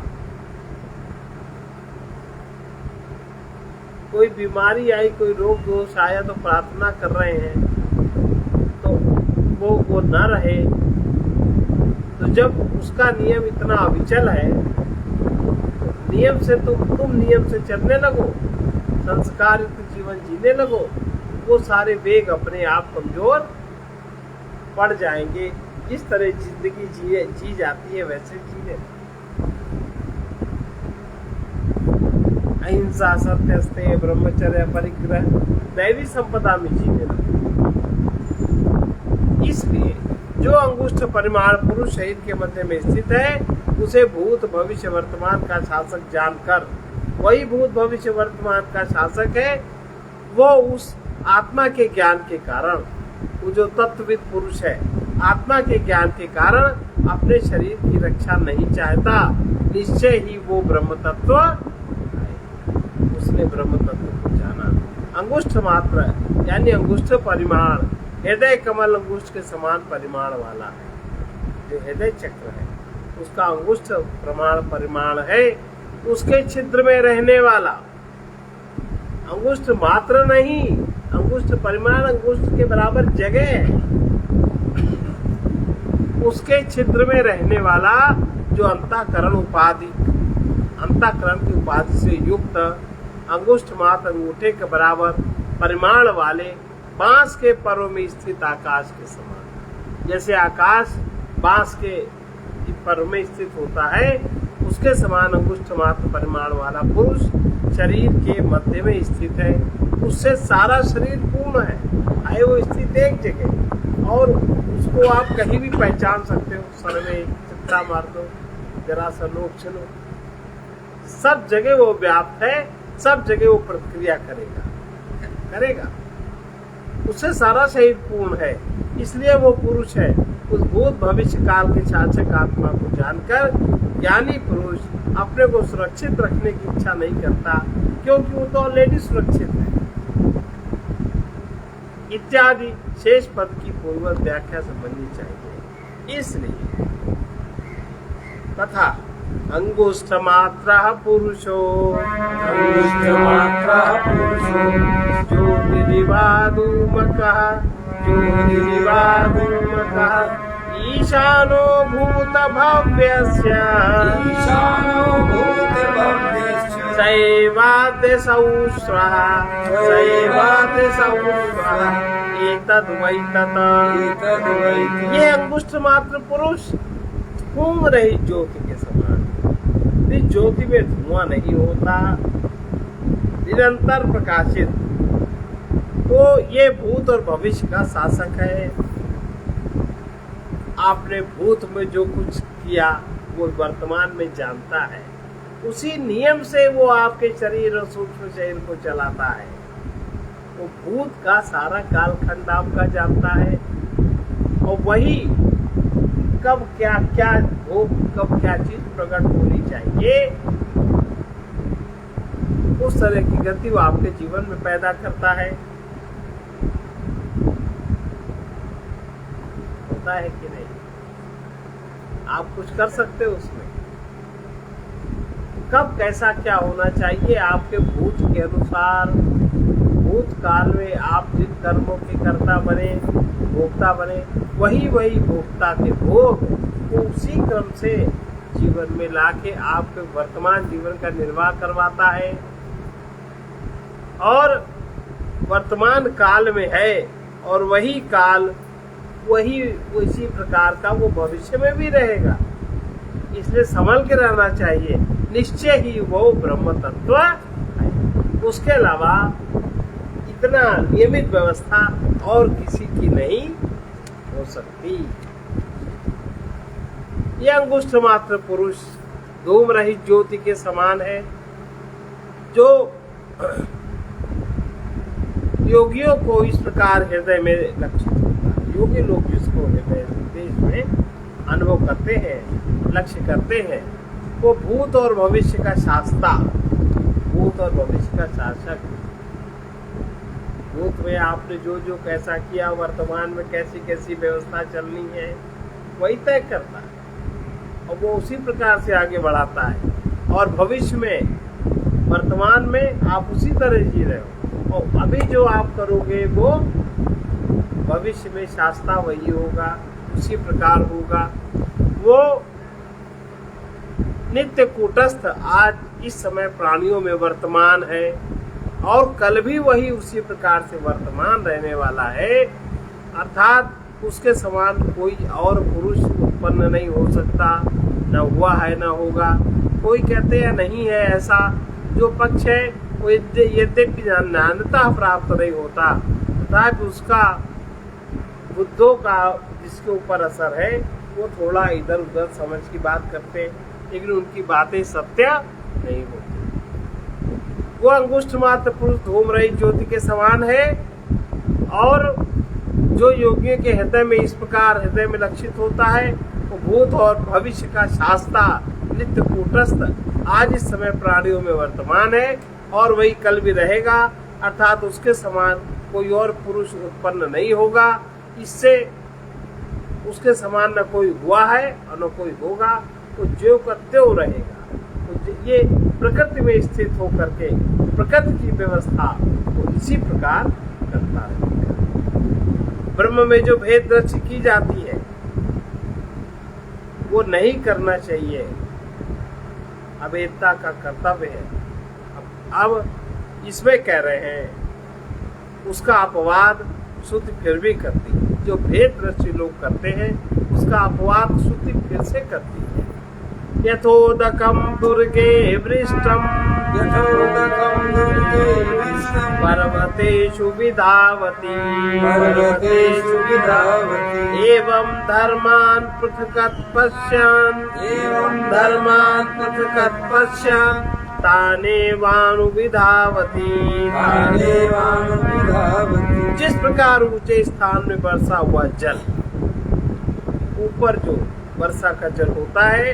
कोई बीमारी आई, कोई रोग दोष आया तो प्रार्थना कर रहे हैं तो वो न रहे। तो जब उसका नियम इतना अविचल है, नियम से तुम नियम से चलने लगो, संस्कारित जीवन जीने लगो, वो सारे वेग अपने आप कमजोर पड़ जाएंगे। जिस तरह जिंदगी जी जाती है वैसे जीने। अहिंसा, सत्य, ब्रह्मचर्य, परिग्रह, दैवी संपदा में जीने लगो। जो अंगुष्ठ परिमाण पुरुष शरीर के मध्य में स्थित है, उसे भूत भविष्य वर्तमान का शासक जानकर, वही भूत भविष्य वर्तमान का शासक है, वो उस आत्मा के ज्ञान के कारण, वो जो तत्वविद पुरुष है, आत्मा के ज्ञान के कारण अपने शरीर की रक्षा नहीं चाहता। निश्चय ही वो ब्रह्म तत्व है। उसने ब्रह्म तत्व को जाना। अंगुष्ठ मात्र यानी अंगुष्ठ परिमाण, हृदय कमल अंगुष्ठ के समान परिमाण वाला है। जो हृदय चक्र है उसका अंगुष्ठ प्रमाण परिमाण है, उसके छिद्र में रहने वाला। अंगुष्ठ मात्र नहीं, अंगुष्ठ परिमाण अंगुष्ठ के बराबर जगह है। उसके छिद्र में रहने वाला जो अंतःकरण उपाधि, अंतःकरण की उपाधि से युक्त अंगुष्ठ मात्र अंगूठे के बराबर परिमाण वाले बांस के परों में स्थित आकाश के समान। जैसे आकाश बांस के पर में स्थित होता है, उसके समान अंगुष्ठ मात्र परिमाण वाला पुरुष शरीर के मध्य में स्थित है। उससे सारा शरीर पूर्ण है। आए वो स्थित एक जगह, और उसको आप कहीं भी पहचान सकते हो। सर में चित्रा मार दो, जरा सा लोग चलो, सब जगह वो व्याप्त है, सब जगह वो प्रतिक्रिया करेगा। उससे सारा शरीर पूर्ण है, इसलिए वो पुरुष है। उस भूत भविष्य काल के शासक आत्मा को जानकर ज्ञानी पुरुष अपने को सुरक्षित रखने की इच्छा नहीं करता, क्योंकि वो तो ऑलरेडी सुरक्षित है। इत्यादि शेष पद की पूर्ववत व्याख्या समझनी चाहिए। इसलिए तथा अंगुष्ठ मात्र पुरुषो, अंगुष्ठ मात्र पुरुषो, ज्योतिरिवादुमकः, ईशानो भूत भव्यस्य, ईशानो भूत भव्यस्य, सैवाद्य सौश्रः, ये अंगुष्ठ मात्र पुरुष घूम रही ज्योति के समान। इस ज्योति में धुआं नहीं होता, निरंतर प्रकाशित। तो ये भूत और भविष्य का शासक है। आपने भूत में जो कुछ किया वो वर्तमान में जानता है, उसी नियम से वो आपके शरीर और सूक्ष्म शरीर को चलाता है। वो भूत का सारा कालखंड आपका जानता है, और वही कब क्या क्या हो, कब क्या चीज प्रकट होनी चाहिए, उस तरह की गति वो आपके जीवन में पैदा करता है। होता है कि नहीं? आप कुछ कर सकते हो उसमें। कब कैसा क्या होना चाहिए आपके भूत के अनुसार, भूत काल में आप जिन कर्मों के कर्ता बने, भोक्ता बने, वही भोक्ता के भोग को उसी क्रम से जीवन में लाके आपके वर्तमान जीवन का निर्वाह करवाता है। और वर्तमान काल में है, और वही काल वही उसी प्रकार का वो भविष्य में भी रहेगा। इसलिए संभल के रहना चाहिए। निश्चय ही वो ब्रह्म तत्व है। उसके अलावा इतना नियमित व्यवस्था और किसी की नहीं हो सकती। यह अंगुष्ठ मात्र पुरुष धूम रहित ज्योति के समान है, जो योगियों को इस प्रकार हृदय में लक्षित होता है। योगी लोग जिसको हृदय देश में अनुभव करते हैं, लक्ष्य करते हैं, वो भूत और भविष्य का शास्ता, भूत और भविष्य का शासक। भूत में आपने जो जो कैसा किया, वर्तमान में कैसी कैसी व्यवस्था चलनी है, वही तय करता है, और वो उसी प्रकार से आगे बढ़ाता है। और भविष्य में, वर्तमान में आप उसी तरह जी रहे हो, और अभी जो आप करोगे वो भविष्य में शास्ता वही होगा, उसी प्रकार होगा। वो नित्य कूटस्थ आज इस समय प्राणियों में वर्तमान है, और कल भी वही उसी प्रकार से वर्तमान रहने वाला है। अर्थात उसके समान कोई और पुरुष उत्पन्न नहीं हो सकता, न हुआ है न होगा। कोई कहते हैं नहीं है ऐसा, जो पक्ष है वो यद्यपि नान्यता प्राप्त नहीं होता, तथा उसका बुद्धों का जिसके ऊपर असर है वो थोड़ा इधर उधर समझ की बात करते हैं, लेकिन उनकी बातें सत्य नहीं होती। वो अंगुष्ठ मात्र पुरुष धूम रही ज्योति के समान है, और जो योगियों के हृदय में इस प्रकार हृदय में लक्षित होता है वो भूत और भविष्य का शास्ता नित्य कूटस्थ आज इस समय प्राणियों में वर्तमान है और वही कल भी रहेगा, अर्थात उसके समान कोई और पुरुष उत्पन्न नहीं होगा। इससे उसके समान न कोई हुआ है और न कोई होगा, वो ज्यों का त्यों रहेगा। तो ये प्रकृति में स्थित होकर के प्रकृति की व्यवस्था वो इसी प्रकार करता रहेगा। ब्रह्म में जो भेद दृष्टि की जाती है वो नहीं करना चाहिए, अभेदता का कर्तव्य है। अब इसमें कह रहे हैं उसका अपवाद श्रुति फिर भी करती है। जो भेद दृष्टि लोग करते हैं उसका अपवाद श्रुति फिर से करती है। यथोदकम दुर्गे वृष्टम यथोदकम दुर्गे वृष्टम पर्वतेषु विधावती पर्वतेषु विधावती एवं धर्मान् पृथक् पश्यान् तानेवानुविधावती। जिस प्रकार ऊंचे स्थान में वर्षा हुआ जल, ऊपर जो वर्षा का जल होता है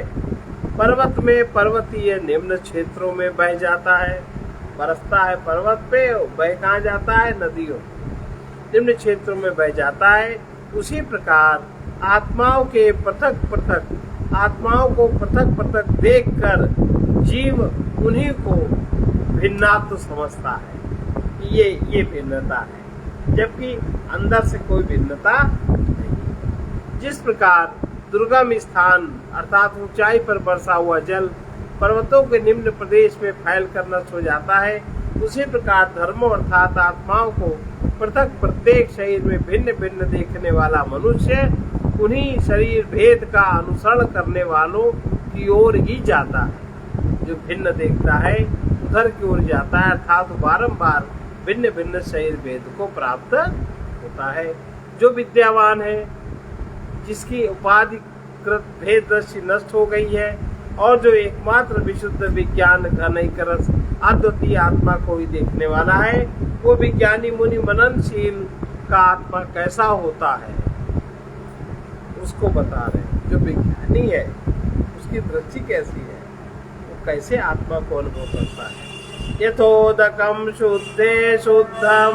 पर्वत में पर्वतीय निम्न क्षेत्रों में बह जाता है, बरसता है पर्वत पे, बह कहाँ जाता है नदियों निम्न क्षेत्रों में बह जाता है। उसी प्रकार आत्माओं के आत्माओं को पृथक पृथक देख कर जीव उन्हीं को भिन्नात्व समझता है, ये भिन्नता है, जबकि अंदर से कोई भिन्नता नहीं। जिस प्रकार दुर्गम स्थान अर्थात ऊंचाई पर बरसा हुआ जल पर्वतों के निम्न प्रदेश में फैल कर नष्ट हो जाता है, उसी प्रकार धर्मों अर्थात आत्माओं को पृथक प्रत्येक शरीर में भिन्न भिन्न देखने वाला मनुष्य उन्हीं शरीर भेद का अनुसरण करने वालों की ओर ही जाता है। जो भिन्न देखता है उधर की ओर जाता है, अर्थात बारंबार भिन्न भिन्न शरीर भेद को प्राप्त होता है। जो विद्यावान है, जिसकी उपाधिकृत भेद दृष्टि नष्ट हो गई है और जो एकमात्र विशुद्ध विज्ञान घनैकरस अद्वितीय आत्मा को ही देखने वाला है, वो विज्ञानी मुनि मननशील का आत्मा कैसा होता है उसको बता रहे हैं। जो विज्ञानी है उसकी दृष्टि कैसी है, वो कैसे आत्मा को अनुभव करता है। यथोदकम शुद्धे शुद्धम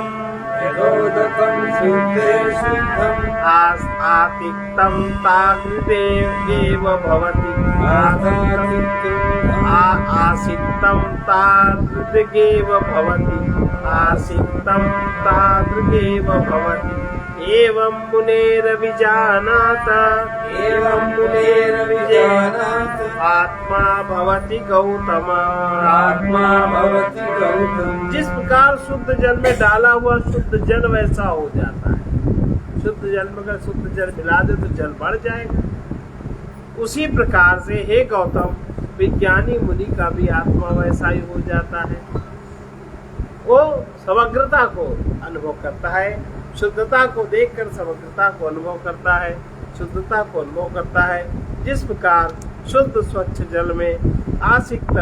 आसिक्तम तादृदेव भवति आसिक्तम तादृगेव भवति एवं मुनेरभिजानात आत्मा भवति गौतम। जिस प्रकार शुद्ध जल में डाला हुआ शुद्ध जल वैसा हो जाता है, शुद्ध जल में अगर शुद्ध जल मिला दे तो जल बढ़ जाएगा। उसी प्रकार से हे गौतम, विज्ञानी मुनि का भी आत्मा वैसा ही हो जाता है। वो समग्रता को अनुभव करता है, शुद्धता को देखकर समग्रता को अनुभव करता है, शुद्धता को अनुभव करता है। जिस प्रकार शुद्ध स्वच्छ जल में आसिक्त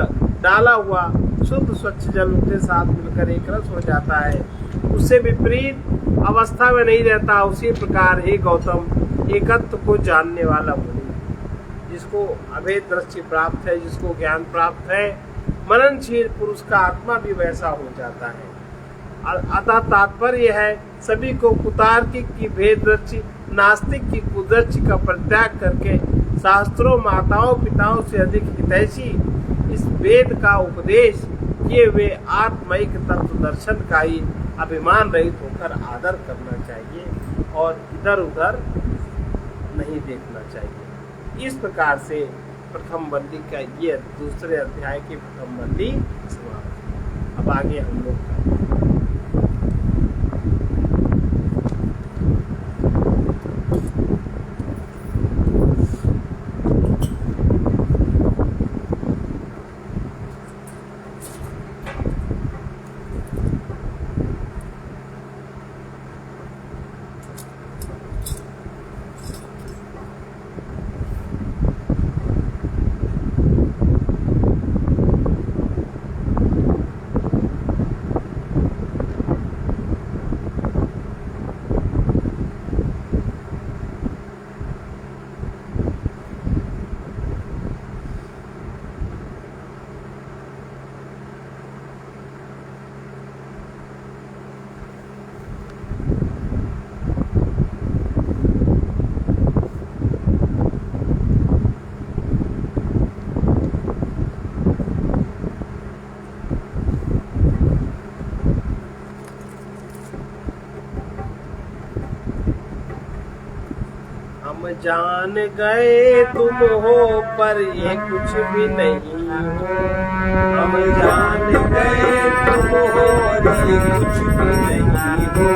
डाला हुआ शुद्ध स्वच्छ जल उसके साथ मिलकर एक रस हो जाता है, उससे विपरीत अवस्था में नहीं रहता। उसी प्रकार हे गौतम, एकत्व को जानने वाला मुनि, जिसको अभेद दृष्टि प्राप्त है, जिसको ज्ञान प्राप्त है, मननशील पुरुष का आत्मा भी वैसा हो जाता है। अतः तात्पर्य है सभी को कुतार्किक की भेद दृष्टि, नास्तिक की कुदृष्टि का परित्याग करके शास्त्रों माताओं पिताओं से अधिक हितैषी इस वेद का उपदेश किए हुए आत्मिक तत्व दर्शन का ही अभिमान रहित होकर आदर करना चाहिए और इधर उधर नहीं देखना चाहिए। इस प्रकार से प्रथम वल्ली का ये दूसरे अध्याय की प्रथम वल्ली समाप्त। अब आगे हम लोग जान गए तुम हो पर ये कुछ भी नहीं हो। हम जान गए तुम हो और ये कुछ भी नहीं हो।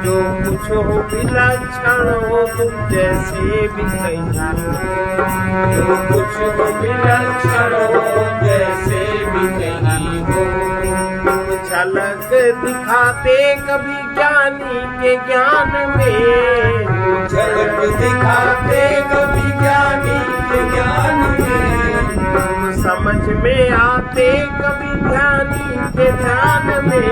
जो कुछ हो विलक्षण हो तुम जैसे भी कहीं हो। जो कुछ हो विलक्षण हो जैसे भी कहीं हो। तुम झलक दिखाते कभी ज्ञानी के ज्ञान में। झलक दिखाते कभी ज्ञानी के ज्ञान में। तुम समझ में आते कभी ध्यानी के ध्यान में।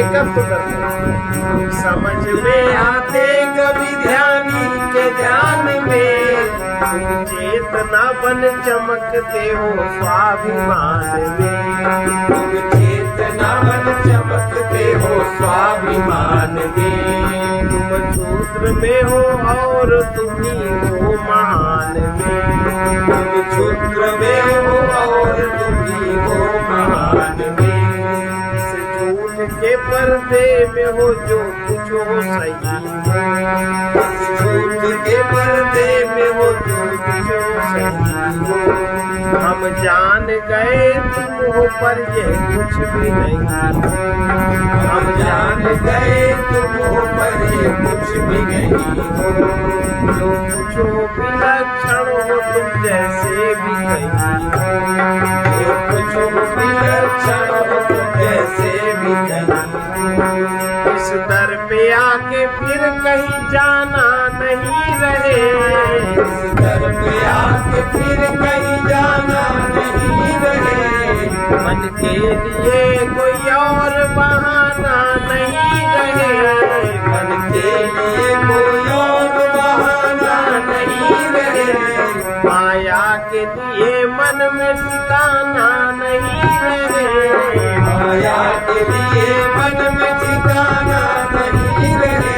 एक तुम समझ में आते कभी ध्यानी के ध्यान में। तुम चेतना बन चमकते हो स्वाभिमान में। तुम चेतना बन चमकते हो स्वाभिमान में। तुम शूद्र में हो और तुम ही हो महान में। तुम क्षुद्र में हो और तुम ही हो महान में। इस झूठ के पर्दे में हो जो कुछ हो सही हो। इस झूठ के पर्दे में हो जो कुछ हो सही हो। हम जान गए तुम हो पर यह कुछ भी नहीं हो। हम जान गए तुम हो पर ये कुछ भी नहीं हो। जो कुछ हो विलक्षण हो तुम जैसे भी कहीं हो। जो कुछ हो विलक्षण हो तुम जैसे भी कहीं हो। इस दर पे आके फिर कहीं जाना नहीं रहे। इस दर पे आके फिर कहीं जाना नहीं रहे। मन के लिए कोई और बहाना नहीं रहे। मन के लिए कोई और बहाना नहीं रहे। माया के लिए मन में ठिकाना नहीं रहे। माया के लिए मन में ठिकाना नहीं रहे।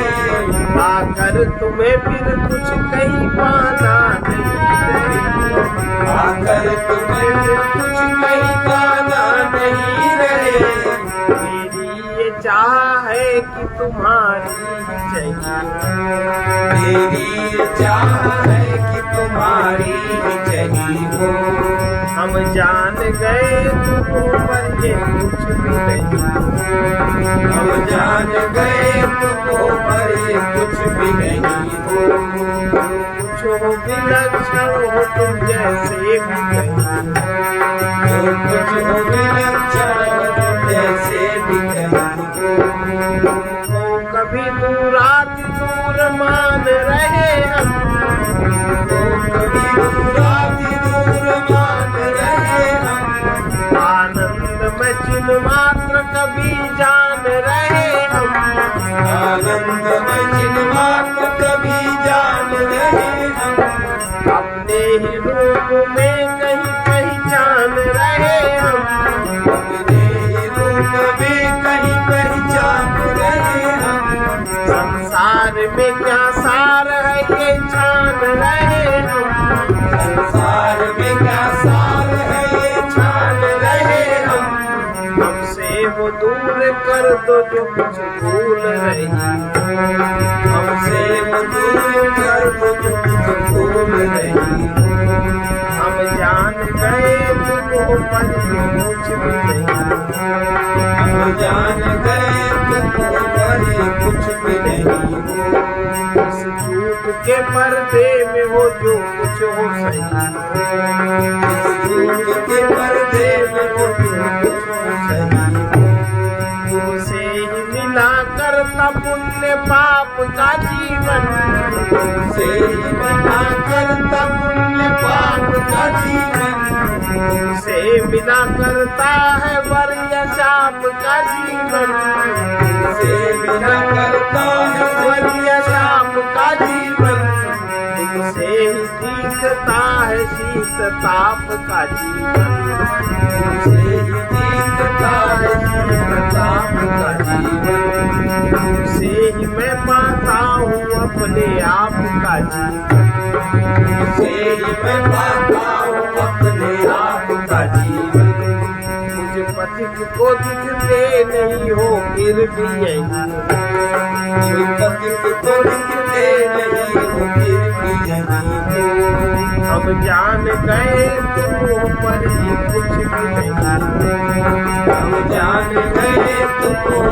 आकर तुम्हें फिर कुछ कहीं पाना नहीं रहे। आकर तुम्हें फिर कुछ कहीं पाना नहीं रहे। मेरी ये चाह है कि तुम्हारी ही चाहिए। मेरी ये चाह है कि तुम्हारी ही चाहिए हो। हम जान गए तुम हो पर ये कुछ भी नहीं हो। हम जान गए तुम हो पर ये कुछ भी नहीं हो। कुछ हो विलक्षण हो तुम जैसे भी कहीं हो। जो कुछ हो विलक्षण हो तुम जैसे भी कहीं हो। तो कभी दूरात दूर मान रहे हम। तो कभी दूराती दूर मान रहे हम। आनंद में चिन्ह मात्र कभी जान रहे हम। आनंद में जिन मात्र कभी जान रहे हम। अपने ही रूप में कहीं पहचान रहे हम। अपने ही रूप में कहीं पहचान रहे हम। संसार में क्या सार है ये छान रहे हम। संसार में क्या सार है ये छान रहे हम। हमसे वो दूर कर दो जो कुछ भूल रही हो। हमसे वो दूर कर दो जो कुछ भूल रही हो। हम जान गए तुम हो पर ये कुछ भी नहीं हो। हम जान गए तुम हो पर ये कुछ भी नहीं हो। इस झूठ के पर्दे में हो जो कुछ हो सही हो। इस झूठ के पर्दे में वो जो कुछ हो सही हो। तुमसे ही मिला करता पुण्य पाप का जीवन। तुमसे ही मिला करता पुण्य पाप का जीवन। तुमसे मिला करता है वर या शाप का जीवन। तुमसे मिला करता है वर या शाप का जीवन। तुमसे ही दिखता है शीत ताप का जीवन। तुमसे ही दिखता है शीत ताप का जीवन। तुमसे ही मैं पाता हूँ अपने आप का जीवन। तुमसे ही मैं पाता हूँ अपने आप का जीवन। मुझे पथिक को दिखते नहीं हो फिर भी यही हो। कोई पथिक को दिखते नहीं हो फिर भी यही हम जान गए तुम पर ही कुछ भी नहीं। हम जान गए तुम पर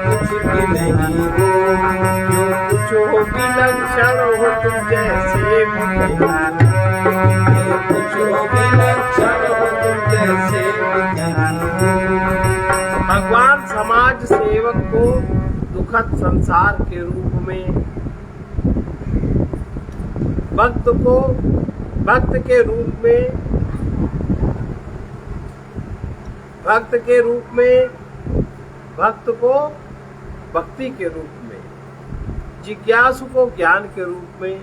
कुछ भी नहीं हो। जो कुछ हो विलक्षण हो तुम जैसे भी नहीं। जो कुछ हो विलक्षण हो तुम जैसे भी नहीं हो। भगवान समाज सेवक को दुखद संसार के रूप में भक्त के रूप में भक्त को भक्ति के रूप में, जिज्ञासु को ज्ञान के रूप में,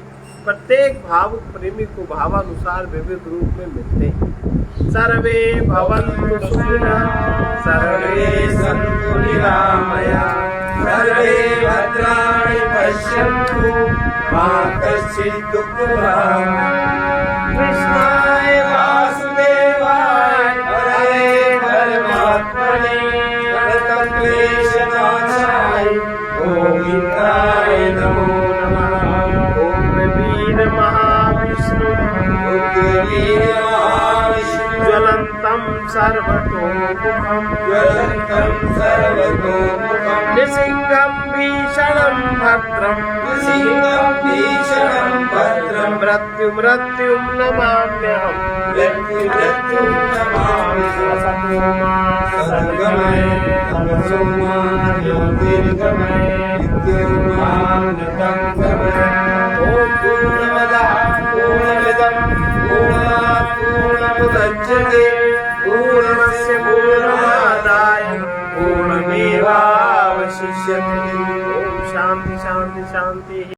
प्रत्येक भावुक प्रेमी को भावानुसार विविध रूप में मिलते हैं। सर्वे भवन्तु सुखिनः, सर्वे सन्तु निरामयाः, सर्वे भद्राणि पश्यन्तु मा कश्चित् दुःखभाग्। कृष्णाय वासुदेवाय हरे परमात्मने प्रणतक्लेशनाशाय गोविन्दाय नमो नमः। ओम वीर महाविष्णु उग्रवीर महाविष्णु ज्वलन्तं सर्वतोमुखं नृसिंहं भीषणं भद्रं मृत्युं नमाम्यहम्। असतो मा सद्गमय तमसो मा ज्योतिर्गमय विद्युन्मानतं गमय। ॐ पूर्णमदः पूर्णमिदं पूर्णात् पूर्णमुदच्यते पूर्णस्य पूर्णमादाय पूर्णमेवावशिष्यते। ॐ शान्ति शान्ति शान्तिः।